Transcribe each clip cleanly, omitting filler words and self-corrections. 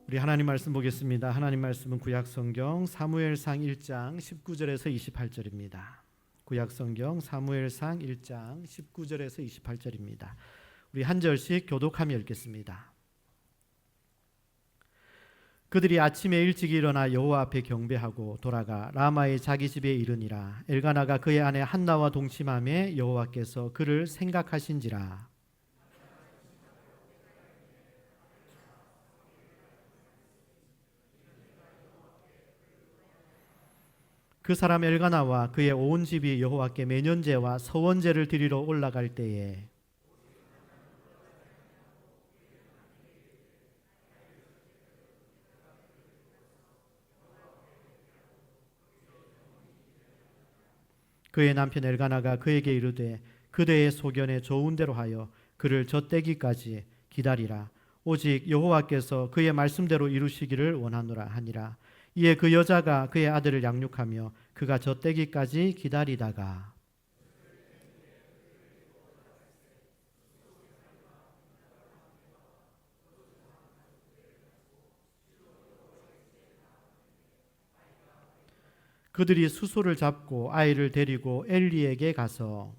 우리 하나님 말씀 보겠습니다. 하나님 말씀은 구약성경 사무엘상 1장 19절에서 28절입니다. 구약성경 사무엘상 1장 19절에서 28절입니다. 우리 한 절씩 교독하며 읽겠습니다. 그들이 아침에 일찍 일어나 여호와 앞에 경배하고 돌아가 라마의 자기 집에 이르니라. 엘가나가 그의 아내 한나와 동침하매 여호와께서 그를 생각하신지라. 그 사람 엘가나와 그의 온 집이 여호와께 매년제와 서원제를 드리러 올라갈 때에 그의 남편 엘가나가 그에게 이르되 그대의 소견에 좋은 대로 하여 그를 젖대기까지 기다리라. 오직 여호와께서 그의 말씀대로 이루시기를 원하노라 하니라. 이에 그 여자가 그의 아들을 양육하며 그가 젖대기까지 기다리다가 그들이 수소를 잡고 아이를 데리고 엘리에게 가서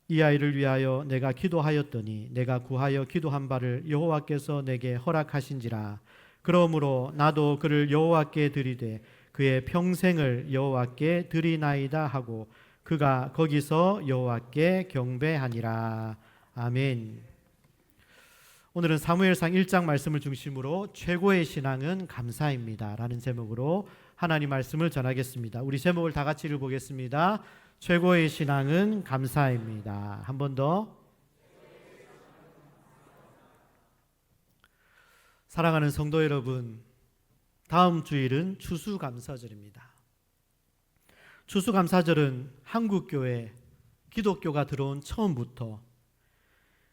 이 아이를 위하여 내가 기도하였더니 내가 구하여 기도한 바를 여호와께서 내게 허락하신지라. 그러므로 나도 그를 여호와께 드리되 그의 평생을 여호와께 드리나이다 하고 그가 거기서 여호와께 경배하니라. 아멘. 오늘은 사무엘상 1장 말씀을 중심으로 최고의 신앙은 감사입니다 라는 제목으로 하나님 말씀을 전하겠습니다. 우리 제목을 다 같이 읽어보겠습니다. 최고의 신앙은 감사입니다. 한 번 더. 사랑하는 성도 여러분, 다음 주일은 추수감사절입니다. 추수감사절은 한국교회 기독교가 들어온 처음부터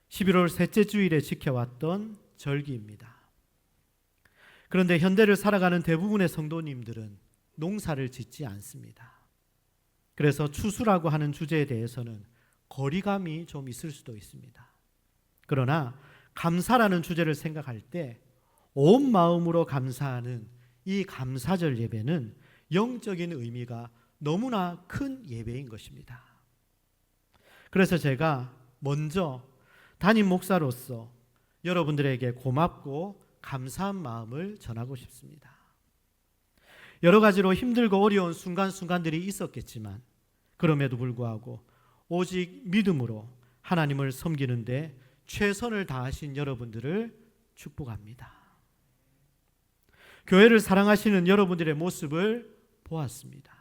11월 셋째 주일에 지켜왔던 절기입니다. 그런데 현대를 살아가는 대부분의 성도님들은 농사를 짓지 않습니다. 그래서 추수라고 하는 주제에 대해서는 거리감이 좀 있을 수도 있습니다. 그러나 감사라는 주제를 생각할 때 온 마음으로 감사하는 이 감사절 예배는 영적인 의미가 너무나 큰 예배인 것입니다. 그래서 제가 먼저 담임 목사로서 여러분들에게 고맙고 감사한 마음을 전하고 싶습니다. 여러 가지로 힘들고 어려운 순간순간들이 있었겠지만 그럼에도 불구하고 오직 믿음으로 하나님을 섬기는데 최선을 다하신 여러분들을 축복합니다. 교회를 사랑하시는 여러분들의 모습을 보았습니다.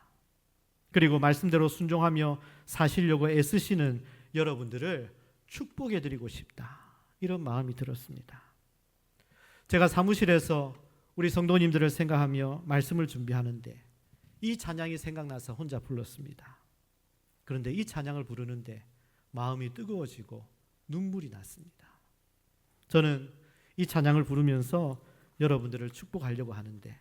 그리고 말씀대로 순종하며 사시려고 애쓰시는 여러분들을 축복해드리고 싶다, 이런 마음이 들었습니다. 제가 사무실에서 우리 성도님들을 생각하며 말씀을 준비하는데 이 찬양이 생각나서 혼자 불렀습니다. 그런데 이 찬양을 부르는데 마음이 뜨거워지고 눈물이 났습니다. 저는 이 찬양을 부르면서 여러분들을 축복하려고 하는데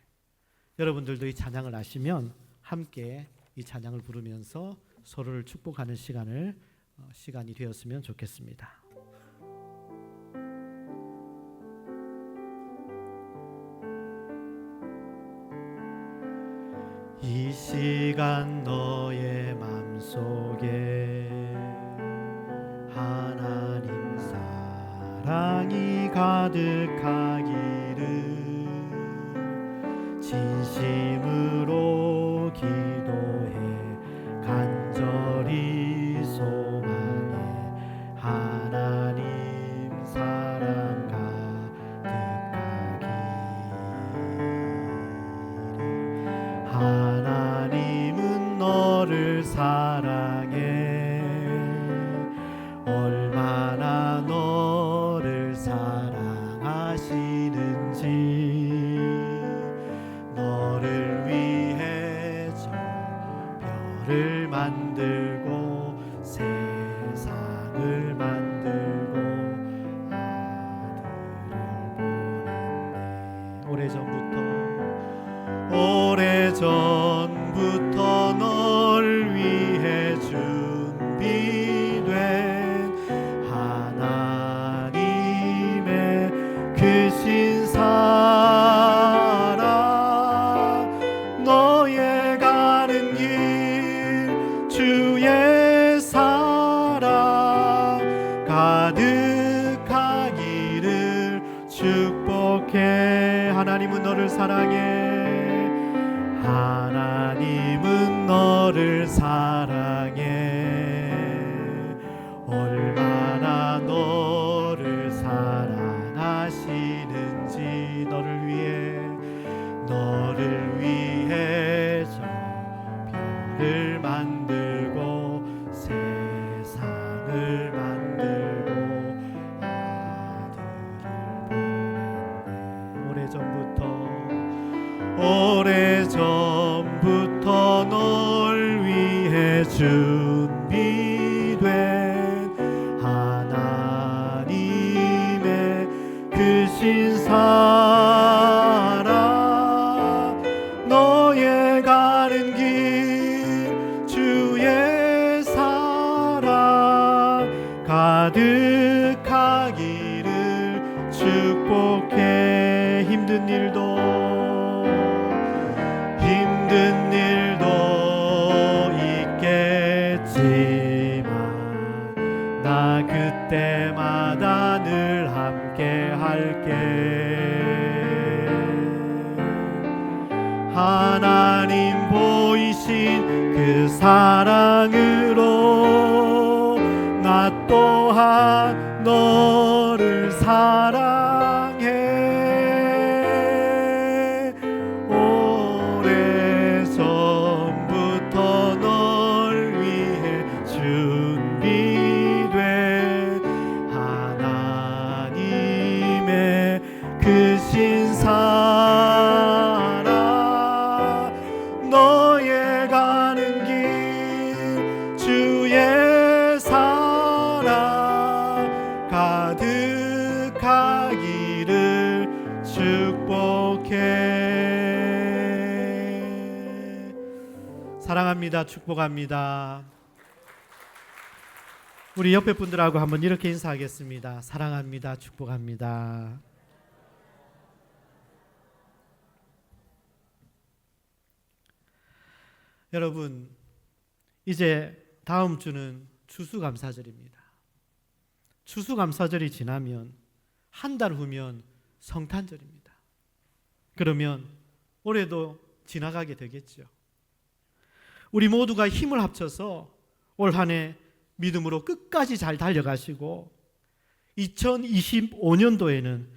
여러분들도 이 찬양을 아시면 함께 이 찬양을 부르면서 서로를 축복하는 시간이 되었으면 좋겠습니다. 이 시간 너의 맘속에 하나님 사랑이 가득하기를 진심으로 기도해 간절히 소망해 하나님 사랑 가득하기를. 하나님은 너를 사랑해 얼마나 너를 사랑하시는지 너를 위해 저 별을 만들고 세상을 만들고 아들을 보냈네. 오래전부터 널 위해 하나님은 너를 사랑해. 얼마나 너를 사랑하시는지. 너를 위해서 별을 만들고 세상을 만들고 아들을 보냈네. 오래전부터 널 위해 준비된 하나님의 그 신사랑, 너의 가는 길 주의 사랑 가득하기를 축복해. 힘든 일도 있겠지만 나 그때마다 늘 함께 할게. 하나님 보이신 그 사랑으로 나 또한 너를 사랑해. 오래전부터 널 위해 준비된 하나님의 그 신사랑, 너의 가는 길 주의 사랑 가득하기를 축복해. 사랑합니다. 축복합니다. 우리 옆에 분들하고 한번 이렇게 인사하겠습니다. 사랑합니다. 축복합니다. 여러분, 이제 다음 주는 추수감사절입니다. 추수감사절이 지나면 한 달 후면 성탄절입니다. 그러면 올해도 지나가게 되겠죠. 우리 모두가 힘을 합쳐서 올 한 해 믿음으로 끝까지 잘 달려가시고 2025년도에는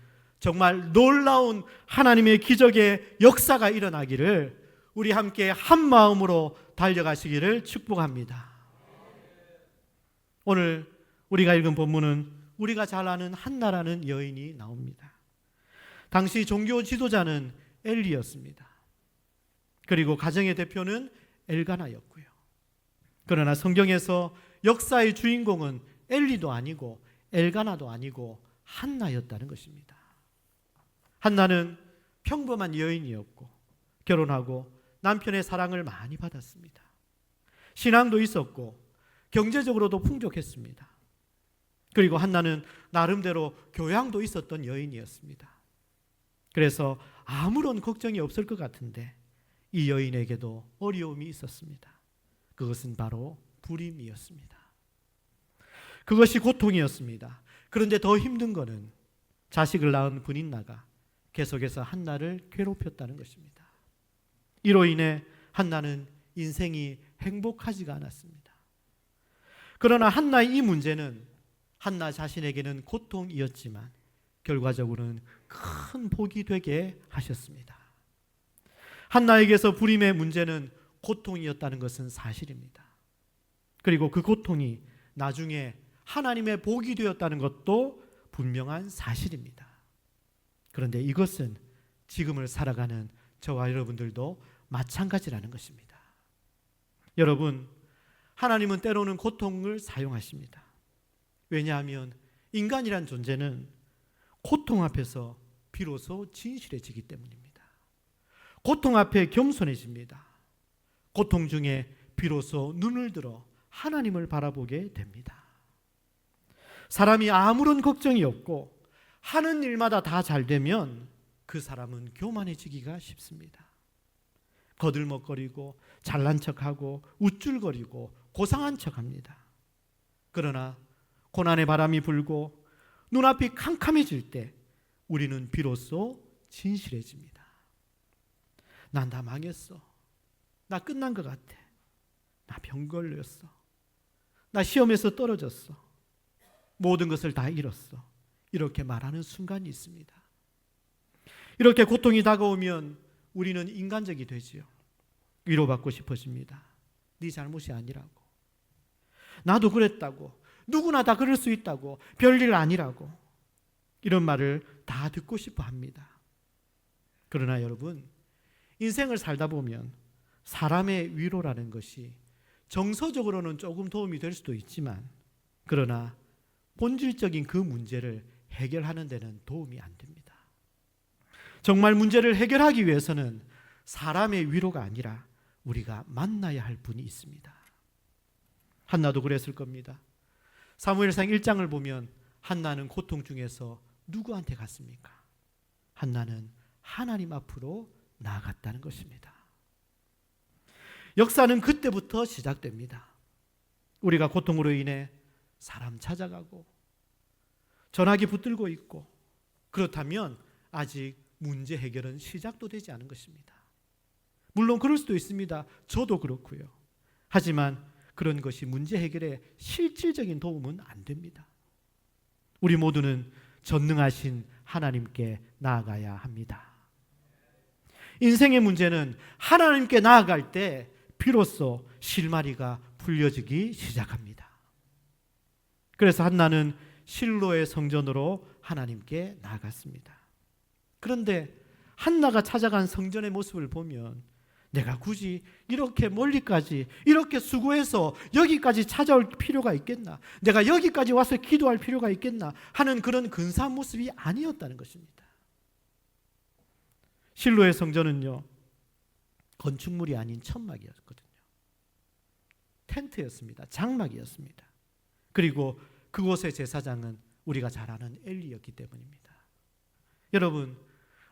정말 놀라운 하나님의 기적의 역사가 일어나기를 우리 함께 한 마음으로 달려가시기를 축복합니다. 오늘 우리가 읽은 본문은 우리가 잘 아는 한나라는 여인이 나옵니다. 당시 종교 지도자는 엘리였습니다. 그리고 가정의 대표는 엘가나였고요. 그러나 성경에서 역사의 주인공은 엘리도 아니고 엘가나도 아니고 한나였다는 것입니다. 한나는 평범한 여인이었고 결혼하고 남편의 사랑을 많이 받았습니다. 신앙도 있었고 경제적으로도 풍족했습니다. 그리고 한나는 나름대로 교양도 있었던 여인이었습니다. 그래서 아무런 걱정이 없을 것 같은데 이 여인에게도 어려움이 있었습니다. 그것은 바로 불임이었습니다. 그것이 고통이었습니다. 그런데 더 힘든 것은 자식을 낳은 분인나가 계속해서 한나를 괴롭혔다는 것입니다. 이로 인해 한나는 인생이 행복하지가 않았습니다. 그러나 한나의 이 문제는 한나 자신에게는 고통이었지만 결과적으로는 큰 복이 되게 하셨습니다. 한나에게서 불임의 문제는 고통이었다는 것은 사실입니다. 그리고 그 고통이 나중에 하나님의 복이 되었다는 것도 분명한 사실입니다. 그런데 이것은 지금을 살아가는 저와 여러분들도 마찬가지라는 것입니다. 여러분, 하나님은 때로는 고통을 사용하십니다. 왜냐하면 인간이란 존재는 고통 앞에서 비로소 진실해지기 때문입니다. 고통 앞에 겸손해집니다. 고통 중에 비로소 눈을 들어 하나님을 바라보게 됩니다. 사람이 아무런 걱정이 없고 하는 일마다 다 잘 되면 그 사람은 교만해지기가 쉽습니다. 거들먹거리고 잘난 척하고 우쭐거리고 고상한 척합니다. 그러나 고난의 바람이 불고 눈앞이 캄캄해질 때 우리는 비로소 진실해집니다. 난 다 망했어. 나 끝난 것 같아. 나 병 걸렸어. 나 시험에서 떨어졌어. 모든 것을 다 잃었어. 이렇게 말하는 순간이 있습니다. 이렇게 고통이 다가오면 우리는 인간적이 되지요. 위로받고 싶어집니다. 네 잘못이 아니라고. 나도 그랬다고. 누구나 다 그럴 수 있다고. 별일 아니라고. 이런 말을 다 듣고 싶어 합니다. 그러나 여러분, 인생을 살다 보면 사람의 위로라는 것이 정서적으로는 조금 도움이 될 수도 있지만, 그러나 본질적인 그 문제를 해결하는 데는 도움이 안 됩니다. 정말 문제를 해결하기 위해서는 사람의 위로가 아니라 우리가 만나야 할 분이 있습니다. 한나도 그랬을 겁니다. 사무엘상 1장을 보면 한나는 고통 중에서 누구한테 갔습니까? 한나는 하나님 앞으로 나아갔다는 것입니다. 역사는 그때부터 시작됩니다. 우리가 고통으로 인해 사람 찾아가고 전화기 붙들고 있고, 그렇다면 아직 문제 해결은 시작도 되지 않은 것입니다. 물론 그럴 수도 있습니다. 저도 그렇고요. 하지만 그런 것이 문제 해결에 실질적인 도움은 안 됩니다. 우리 모두는 전능하신 하나님께 나아가야 합니다. 인생의 문제는 하나님께 나아갈 때 비로소 실마리가 풀려지기 시작합니다. 그래서 한나는 실로의 성전으로 하나님께 나아갔습니다. 그런데 한나가 찾아간 성전의 모습을 보면 내가 굳이 이렇게 멀리까지 이렇게 수고해서 여기까지 찾아올 필요가 있겠나? 내가 여기까지 와서 기도할 필요가 있겠나? 하는 그런 근사한 모습이 아니었다는 것입니다. 실로의 성전은요, 건축물이 아닌 천막이었거든요. 텐트였습니다. 장막이었습니다. 그리고 그곳의 제사장은 우리가 잘 아는 엘리였기 때문입니다. 여러분,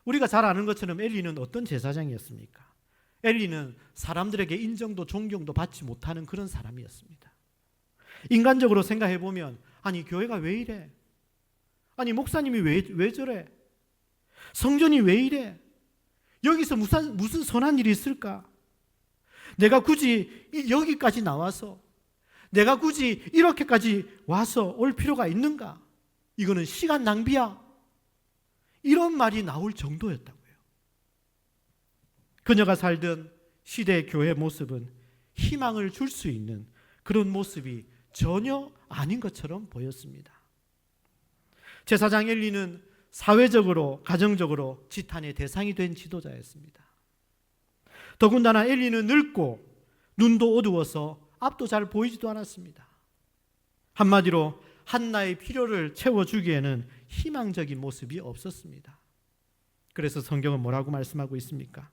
우리가 잘 아는 것처럼 엘리는 어떤 제사장이었습니까? 엘리는 사람들에게 인정도 존경도 받지 못하는 그런 사람이었습니다. 인간적으로 생각해 보면, 아니 교회가 왜 이래? 아니 목사님이 왜 저래? 성전이 왜 이래? 여기서 무슨 선한 일이 있을까? 내가 굳이 여기까지 나와서, 내가 굳이 이렇게까지 와서 올 필요가 있는가? 이거는 시간 낭비야. 이런 말이 나올 정도였다고요. 그녀가 살던 시대의 교회 모습은 희망을 줄 수 있는 그런 모습이 전혀 아닌 것처럼 보였습니다. 제사장 엘리는 사회적으로, 가정적으로 지탄의 대상이 된 지도자였습니다. 더군다나 엘리는 늙고 눈도 어두워서 앞도 잘 보이지도 않았습니다. 한마디로 한나의 필요를 채워주기에는 희망적인 모습이 없었습니다. 그래서 성경은 뭐라고 말씀하고 있습니까?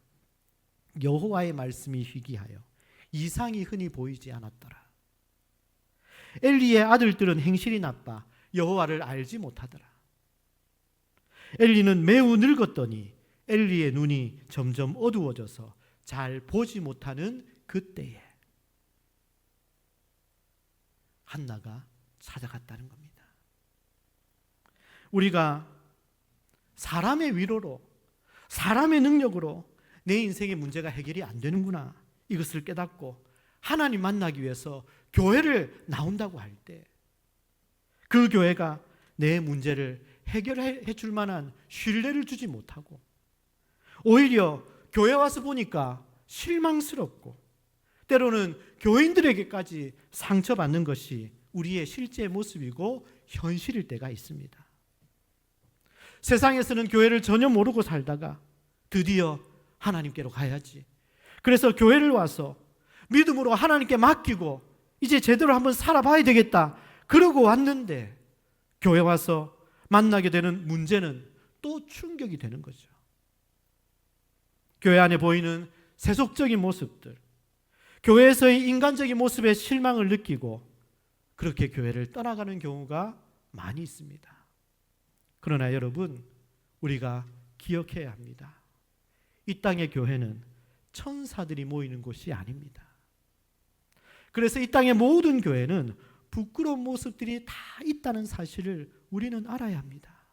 여호와의 말씀이 희귀하여 이상이 흔히 보이지 않았더라. 엘리의 아들들은 행실이 나빠 여호와를 알지 못하더라. 엘리는 매우 늙었더니 엘리의 눈이 점점 어두워져서 잘 보지 못하는 그때에 한나가 찾아갔다는 겁니다. 우리가 사람의 위로로, 사람의 능력으로 내 인생의 문제가 해결이 안 되는구나, 이것을 깨닫고 하나님 만나기 위해서 교회를 나온다고 할 때 그 교회가 내 문제를 해결해 줄 만한 신뢰를 주지 못하고 오히려 교회 와서 보니까 실망스럽고 때로는 교인들에게까지 상처받는 것이 우리의 실제 모습이고 현실일 때가 있습니다. 세상에서는 교회를 전혀 모르고 살다가 드디어 하나님께로 가야지, 그래서 교회를 와서 믿음으로 하나님께 맡기고 이제 제대로 한번 살아봐야 되겠다 그러고 왔는데 교회 와서 만나게 되는 문제는 또 충격이 되는 거죠. 교회 안에 보이는 세속적인 모습들, 교회에서의 인간적인 모습에 실망을 느끼고 그렇게 교회를 떠나가는 경우가 많이 있습니다. 그러나 여러분, 우리가 기억해야 합니다. 이 땅의 교회는 천사들이 모이는 곳이 아닙니다. 그래서 이 땅의 모든 교회는 부끄러운 모습들이 다 있다는 사실을 우리는 알아야 합니다.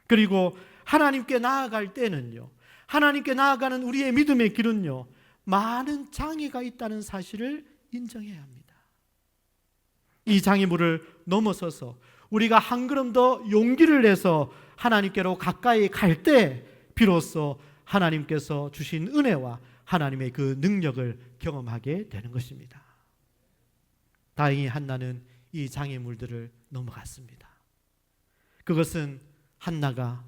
그리고 하나님께 나아갈 때는요, 하나님께 나아가는 우리의 믿음의 길은요, 많은 장애가 있다는 사실을 인정해야 합니다. 이 장애물을 넘어서서 우리가 한 걸음 더 용기를 내서 하나님께로 가까이 갈 때 비로소 하나님께서 주신 은혜와 하나님의 그 능력을 경험하게 되는 것입니다. 다행히 한나는 이 장애물들을 넘어갔습니다. 그것은 한나가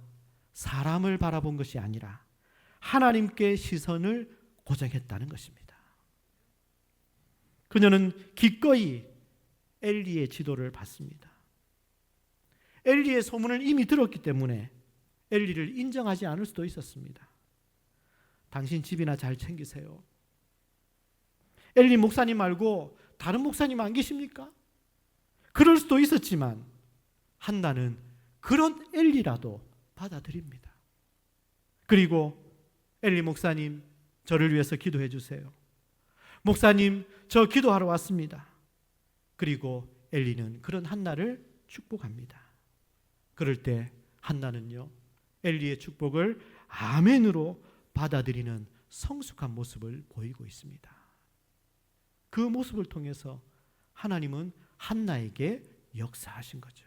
사람을 바라본 것이 아니라 하나님께 시선을 고정했다는 것입니다. 그녀는 기꺼이 엘리의 지도를 받습니다. 엘리의 소문을 이미 들었기 때문에 엘리를 인정하지 않을 수도 있었습니다. 당신 집이나 잘 챙기세요. 엘리 목사님 말고 다른 목사님 안 계십니까? 그럴 수도 있었지만 한나는 그런 엘리라도 받아들입니다. 그리고 엘리 목사님, 저를 위해서 기도해 주세요. 목사님, 저 기도하러 왔습니다. 그리고 엘리는 그런 한나를 축복합니다. 그럴 때 한나는요, 엘리의 축복을 아멘으로 받아들이는 성숙한 모습을 보이고 있습니다. 그 모습을 통해서 하나님은 한나에게 역사하신 거죠.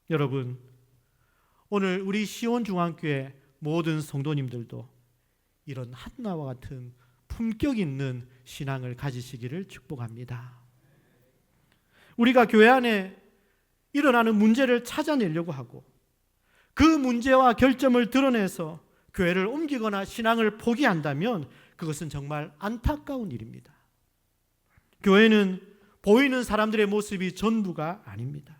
여러분, 오늘 우리 시온중앙교회 모든 성도님들도 이런 한나와 같은 품격 있는 신앙을 가지시기를 축복합니다. 우리가 교회 안에 일어나는 문제를 찾아내려고 하고 그 문제와 결점을 드러내서 교회를 옮기거나 신앙을 포기한다면 그것은 정말 안타까운 일입니다. 교회는 보이는 사람들의 모습이 전부가 아닙니다.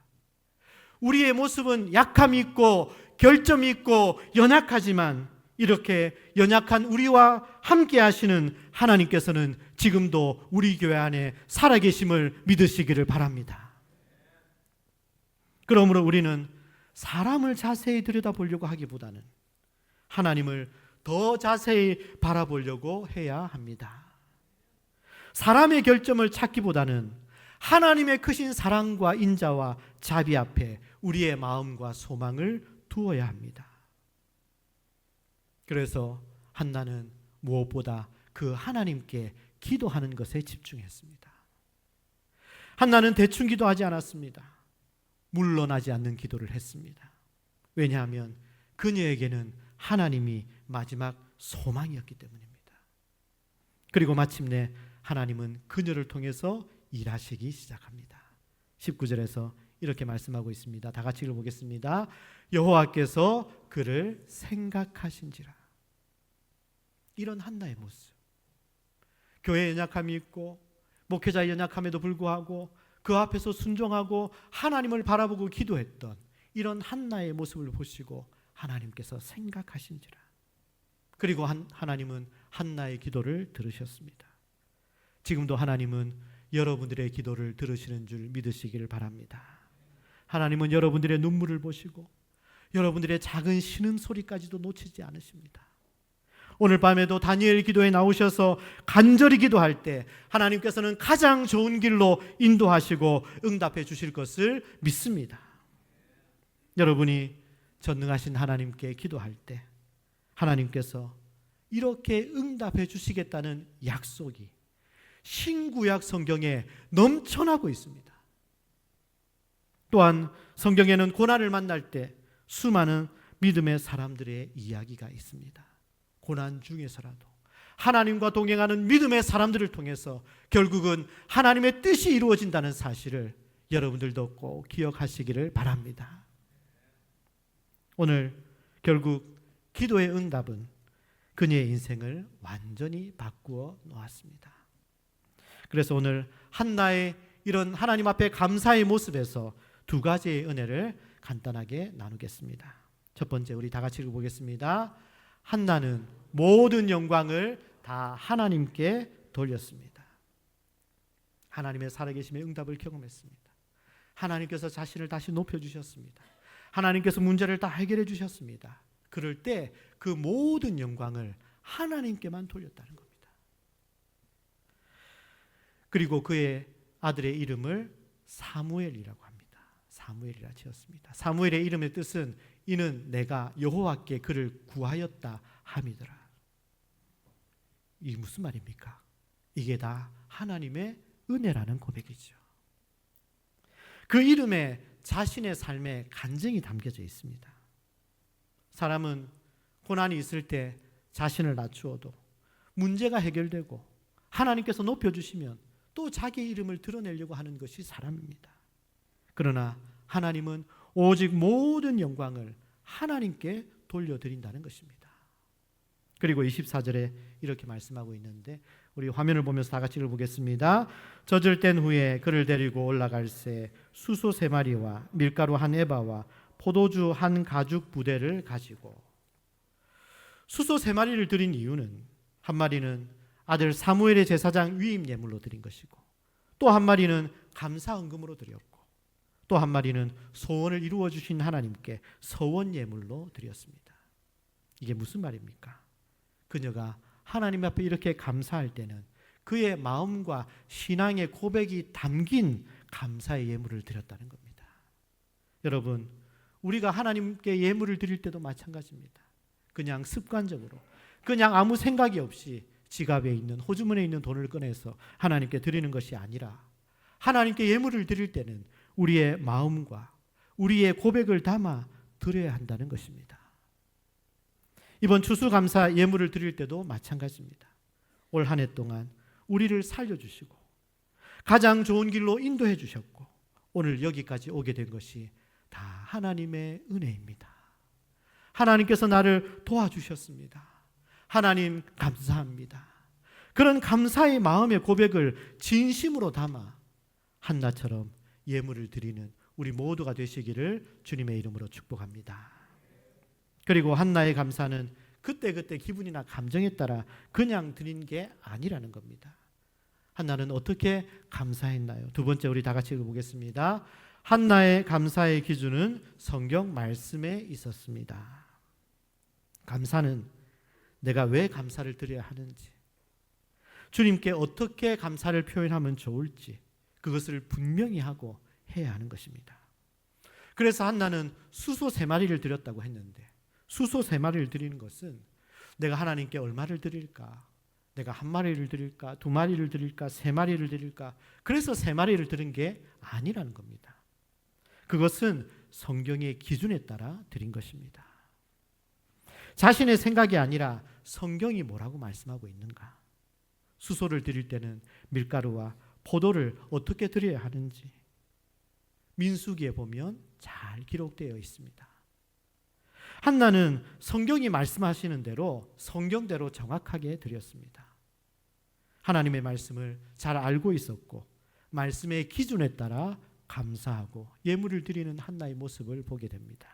우리의 모습은 약함이 있고 결점이 있고 연약하지만 이렇게 연약한 우리와 함께 하시는 하나님께서는 지금도 우리 교회 안에 살아계심을 믿으시기를 바랍니다. 그러므로 우리는 사람을 자세히 들여다보려고 하기보다는 하나님을 더 자세히 바라보려고 해야 합니다. 사람의 결점을 찾기보다는 하나님의 크신 사랑과 인자와 자비 앞에 우리의 마음과 소망을 두어야 합니다. 그래서 한나는 무엇보다 그 하나님께 기도하는 것에 집중했습니다. 한나는 대충 기도하지 않았습니다. 물러나지 않는 기도를 했습니다. 왜냐하면 그녀에게는 하나님이 마지막 소망이었기 때문입니다. 그리고 마침내 하나님은 그녀를 통해서 일하시기 시작합니다. 19절에서 이렇게 말씀하고 있습니다. 다 같이 읽어보겠습니다. 여호와께서 그를 생각하신지라. 이런 한나의 모습, 교회에 연약함이 있고 목회자의 연약함에도 불구하고 그 앞에서 순종하고 하나님을 바라보고 기도했던 이런 한나의 모습을 보시고 하나님께서 생각하신지라. 그리고 하나님은 한나의 기도를 들으셨습니다. 지금도 하나님은 여러분들의 기도를 들으시는 줄 믿으시기를 바랍니다. 하나님은 여러분들의 눈물을 보시고 여러분들의 작은 신음소리까지도 놓치지 않으십니다. 오늘 밤에도 다니엘 기도에 나오셔서 간절히 기도할 때 하나님께서는 가장 좋은 길로 인도하시고 응답해 주실 것을 믿습니다. 여러분이 전능하신 하나님께 기도할 때 하나님께서 이렇게 응답해 주시겠다는 약속이 신구약 성경에 넘쳐나고 있습니다. 또한 성경에는 고난을 만날 때 수많은 믿음의 사람들의 이야기가 있습니다. 고난 중에서라도 하나님과 동행하는 믿음의 사람들을 통해서 결국은 하나님의 뜻이 이루어진다는 사실을 여러분들도 꼭 기억하시기를 바랍니다. 오늘 결국 기도의 응답은 그녀의 인생을 완전히 바꾸어 놓았습니다. 그래서 오늘 한나의 이런 하나님 앞에 감사의 모습에서 두 가지의 은혜를 간단하게 나누겠습니다. 첫 번째, 우리 다 같이 읽어보겠습니다. 한나는 모든 영광을 다 하나님께 돌렸습니다. 하나님의 살아계심의 응답을 경험했습니다. 하나님께서 자신을 다시 높여주셨습니다. 하나님께서 문제를 다 해결해 주셨습니다. 그럴 때 그 모든 영광을 하나님께만 돌렸다는 겁니다. 그리고 그의 아들의 이름을 사무엘이라고 합니다. 사무엘이라 지었습니다. 사무엘의 이름의 뜻은 이는 내가 여호와께 그를 구하였다 함이더라. 이게 무슨 말입니까? 이게 다 하나님의 은혜라는 고백이죠. 그 이름에 자신의 삶의 간증이 담겨져 있습니다. 사람은 고난이 있을 때 자신을 낮추어도 문제가 해결되고 하나님께서 높여주시면 또 자기 이름을 드러내려고 하는 것이 사람입니다. 그러나 하나님은 오직 모든 영광을 하나님께 돌려드린다는 것입니다. 그리고 24절에 이렇게 말씀하고 있는데 우리 화면을 보면서 다 같이 읽어보겠습니다. 젖을 뗀 후에 그를 데리고 올라갈새 수소 3마리와 밀가루 1에바와 포도주 1가죽 부대를 가지고, 수소 3마리를 드린 이유는 한 마리는 아들 사무엘의 제사장 위임 예물로 드린 것이고, 또 한 마리는 감사 헌금으로 드렸고, 또 한 마리는 소원을 이루어 주신 하나님께 서원 예물로 드렸습니다. 이게 무슨 말입니까? 그녀가 하나님 앞에 이렇게 감사할 때는 그의 마음과 신앙의 고백이 담긴 감사의 예물을 드렸다는 겁니다. 여러분, 우리가 하나님께 예물을 드릴 때도 마찬가지입니다. 그냥 습관적으로, 그냥 아무 생각이 없이 지갑에 있는, 호주머니에 있는 돈을 꺼내서 하나님께 드리는 것이 아니라, 하나님께 예물을 드릴 때는 우리의 마음과 우리의 고백을 담아 드려야 한다는 것입니다. 이번 추수감사 예물을 드릴 때도 마찬가지입니다. 올 한 해 동안 우리를 살려주시고 가장 좋은 길로 인도해 주셨고 오늘 여기까지 오게 된 것이 다 하나님의 은혜입니다. 하나님께서 나를 도와주셨습니다. 하나님 감사합니다. 그런 감사의 마음의 고백을 진심으로 담아 한나처럼 예물을 드리는 우리 모두가 되시기를 주님의 이름으로 축복합니다. 그리고 한나의 감사는 그때그때 기분이나 감정에 따라 그냥 드린 게 아니라는 겁니다. 한나는 어떻게 감사했나요? 두 번째 우리 다 같이 읽어보겠습니다. 한나의 감사의 기준은 성경 말씀에 있었습니다. 감사는 내가 왜 감사를 드려야 하는지, 주님께 어떻게 감사를 표현하면 좋을지 그것을 분명히 하고 해야 하는 것입니다. 그래서 한나는 수소 3마리를 드렸다고 했는데, 수소 3마리를 드리는 것은 내가 하나님께 얼마를 드릴까? 내가 1마리를 드릴까? 2마리를 드릴까? 3마리를 드릴까? 그래서 3마리를 드린 게 아니라는 겁니다. 그것은 성경의 기준에 따라 드린 것입니다. 자신의 생각이 아니라 성경이 뭐라고 말씀하고 있는가? 수소를 드릴 때는 밀가루와 포도를 어떻게 드려야 하는지 민수기에 보면 잘 기록되어 있습니다. 한나는 성경이 말씀하시는 대로 성경대로 정확하게 드렸습니다. 하나님의 말씀을 잘 알고 있었고 말씀의 기준에 따라 감사하고 예물을 드리는 한나의 모습을 보게 됩니다.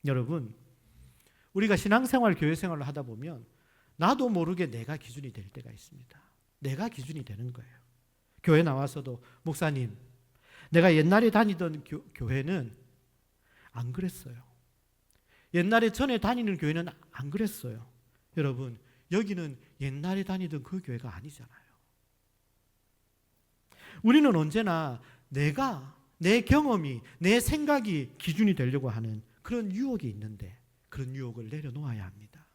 여러분, 우리가 신앙생활, 교회생활을 하다 보면 나도 모르게 내가 기준이 될 때가 있습니다. 내가 기준이 되는 거예요. 교회 나와서도 목사님, 내가 옛날에 다니던 교회는 안 그랬어요. 옛날에 전에 다니는 교회는 안 그랬어요. 여러분, 여기는 옛날에 다니던 그 교회가 아니잖아요. 우리는 언제나 내 경험이, 내 생각이 기준이 되려고 하는 그런 유혹이 있는데 그런 유혹을 내려놓아야 합니다.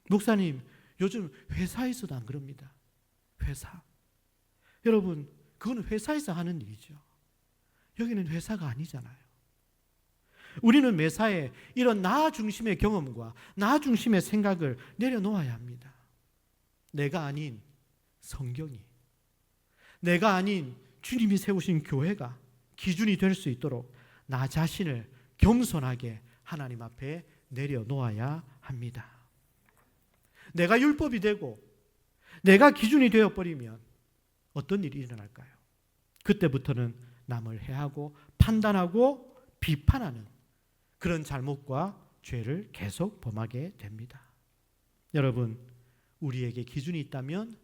목사님, 요즘 회사에서도 안 그럽니다. 회사. 여러분, 그건 회사에서 하는 일이죠. 여기는 회사가 아니잖아요. 우리는 매사에 이런 나 중심의 경험과 나 중심의 생각을 내려놓아야 합니다. 내가 아닌 성경이, 내가 아닌 주님이 세우신 교회가 기준이 될 수 있도록 나 자신을 겸손하게 하나님 앞에 내려놓아야 합니다. 내가 율법이 되고 내가 기준이 되어버리면 어떤 일이 일어날까요? 그때부터는 남을 해하고 판단하고 비판하는 그런 잘못과 죄를 계속 범하게 됩니다. 여러분, 우리에게 기준이 있다면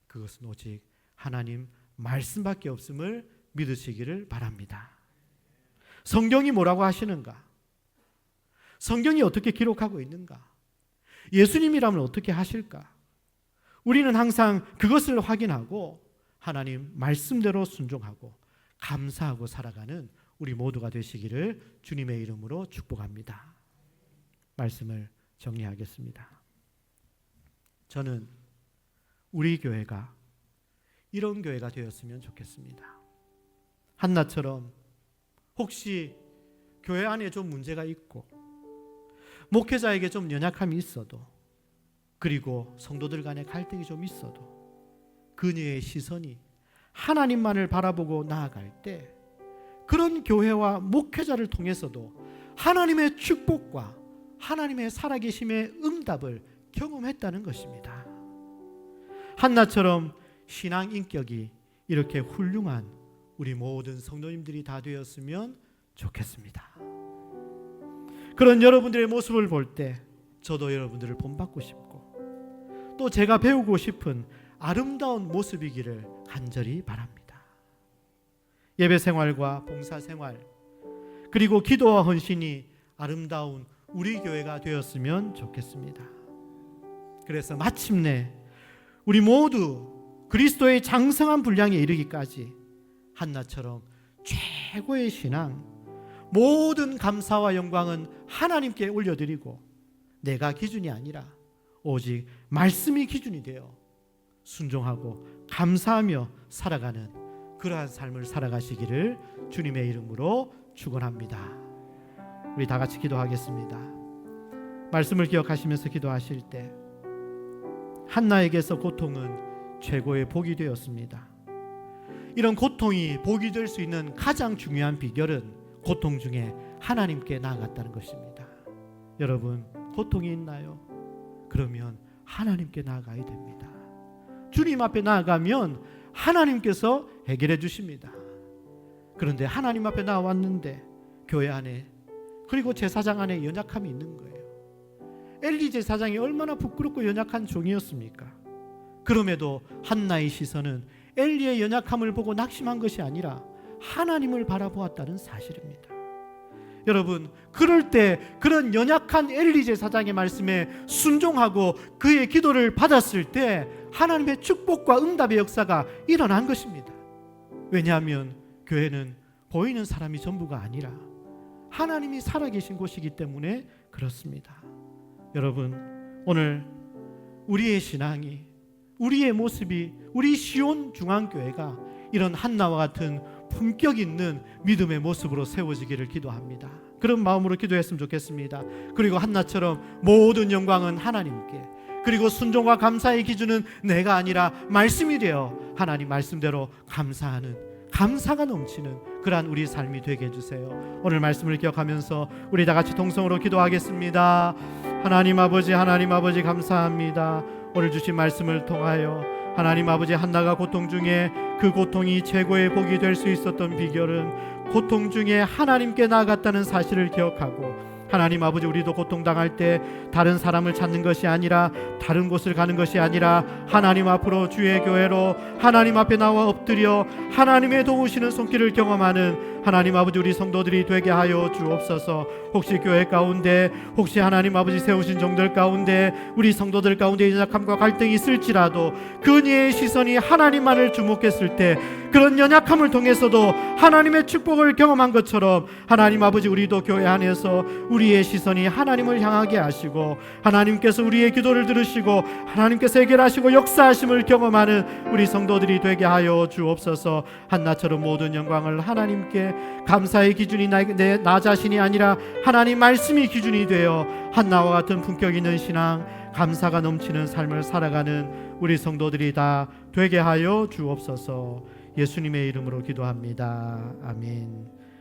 그것은 오직 하나님 말씀밖에 없음을 믿으시기를 바랍니다. 성경이 뭐라고 하시는가? 성경이 어떻게 기록하고 있는가? 예수님이라면 어떻게 하실까? 우리는 항상 그것을 확인하고 하나님 말씀대로 순종하고 감사하고 살아가는 우리 모두가 되시기를 주님의 이름으로 축복합니다. 말씀을 정리하겠습니다. 저는 우리 교회가 이런 교회가 되었으면 좋겠습니다. 한나처럼 혹시 교회 안에 좀 문제가 있고 목회자에게 좀 연약함이 있어도, 그리고 성도들 간에 갈등이 좀 있어도 그녀의 시선이 하나님만을 바라보고 나아갈 때 그런 교회와 목회자를 통해서도 하나님의 축복과 하나님의 살아계심의 응답을 경험했다는 것입니다. 한나처럼 신앙 인격이 이렇게 훌륭한 우리 모든 성도님들이 다 되었으면 좋겠습니다. 그런 여러분들의 모습을 볼 때 저도 여러분들을 본받고 싶고 또 제가 배우고 싶은 아름다운 모습이기를 간절히 바랍니다. 예배 생활과 봉사 생활 그리고 기도와 헌신이 아름다운 우리 교회가 되었으면 좋겠습니다. 그래서 마침내 우리 모두 그리스도의 장성한 분량에 이르기까지 한나처럼 최고의 신앙, 모든 감사와 영광은 하나님께 올려드리고 내가 기준이 아니라 오직 말씀이 기준이 되어 순종하고 감사하며 살아가는 그러한 삶을 살아가시기를 주님의 이름으로 축원합니다. 우리 다 같이 기도하겠습니다. 말씀을 기억하시면서 기도하실 때 한나에게서 고통은 최고의 복이 되었습니다. 이런 고통이 복이 될 수 있는 가장 중요한 비결은 고통 중에 하나님께 나아갔다는 것입니다. 여러분, 고통이 있나요? 그러면 하나님께 나아가야 됩니다. 주님 앞에 나아가면 하나님께서 해결해 주십니다. 그런데 하나님 앞에 나왔는데 교회 안에 그리고 제사장 안에 연약함이 있는 거예요. 엘리 제사장이 얼마나 부끄럽고 연약한 종이었습니까? 그럼에도 한나의 시선은 엘리의 연약함을 보고 낙심한 것이 아니라 하나님을 바라보았다는 사실입니다. 여러분, 그럴 때 그런 연약한 엘리 제사장의 말씀에 순종하고 그의 기도를 받았을 때 하나님의 축복과 응답의 역사가 일어난 것입니다. 왜냐하면 교회는 보이는 사람이 전부가 아니라 하나님이 살아계신 곳이기 때문에 그렇습니다. 여러분, 오늘 우리의 신앙이, 우리의 모습이, 우리 시온 중앙교회가 이런 한나와 같은 품격 있는 믿음의 모습으로 세워지기를 기도합니다. 그런 마음으로 기도했으면 좋겠습니다. 그리고 한나처럼 모든 영광은 하나님께, 그리고 순종과 감사의 기준은 내가 아니라 말씀이 되어 하나님 말씀대로 감사하는, 감사가 넘치는 그러한 우리 삶이 되게 해주세요. 오늘 말씀을 기억하면서 우리 다 같이 동성으로 기도하겠습니다. 하나님 아버지, 하나님 아버지 감사합니다. 오늘 주신 말씀을 통하여 하나님 아버지, 한나가 고통 중에 그 고통이 최고의 복이 될 수 있었던 비결은 고통 중에 하나님께 나아갔다는 사실을 기억하고, 하나님 아버지, 우리도 고통당할 때 다른 사람을 찾는 것이 아니라, 다른 곳을 가는 것이 아니라 하나님 앞으로, 주의 교회로 하나님 앞에 나와 엎드려 하나님의 도우시는 손길을 경험하는 하나님 아버지, 우리 성도들이 되게 하여 주옵소서. 혹시 교회 가운데, 혹시 하나님 아버지 세우신 종들 가운데, 우리 성도들 가운데 연약함과 갈등이 있을지라도 그녀의 시선이 하나님만을 주목했을 때 그런 연약함을 통해서도 하나님의 축복을 경험한 것처럼 하나님 아버지, 우리도 교회 안에서 우리의 시선이 하나님을 향하게 하시고 하나님께서 우리의 기도를 들으시고 하나님께서 해결하시고 역사하심을 경험하는 우리 성도들이 되게 하여 주옵소서. 한나처럼 모든 영광을 하나님께, 감사의 기준이 나 자신이 아니라 하나님 말씀이 기준이 되어 한나와 같은 품격 있는 신앙, 감사가 넘치는 삶을 살아가는 우리 성도들이 다 되게 하여 주옵소서. 예수님의 이름으로 기도합니다. 아멘.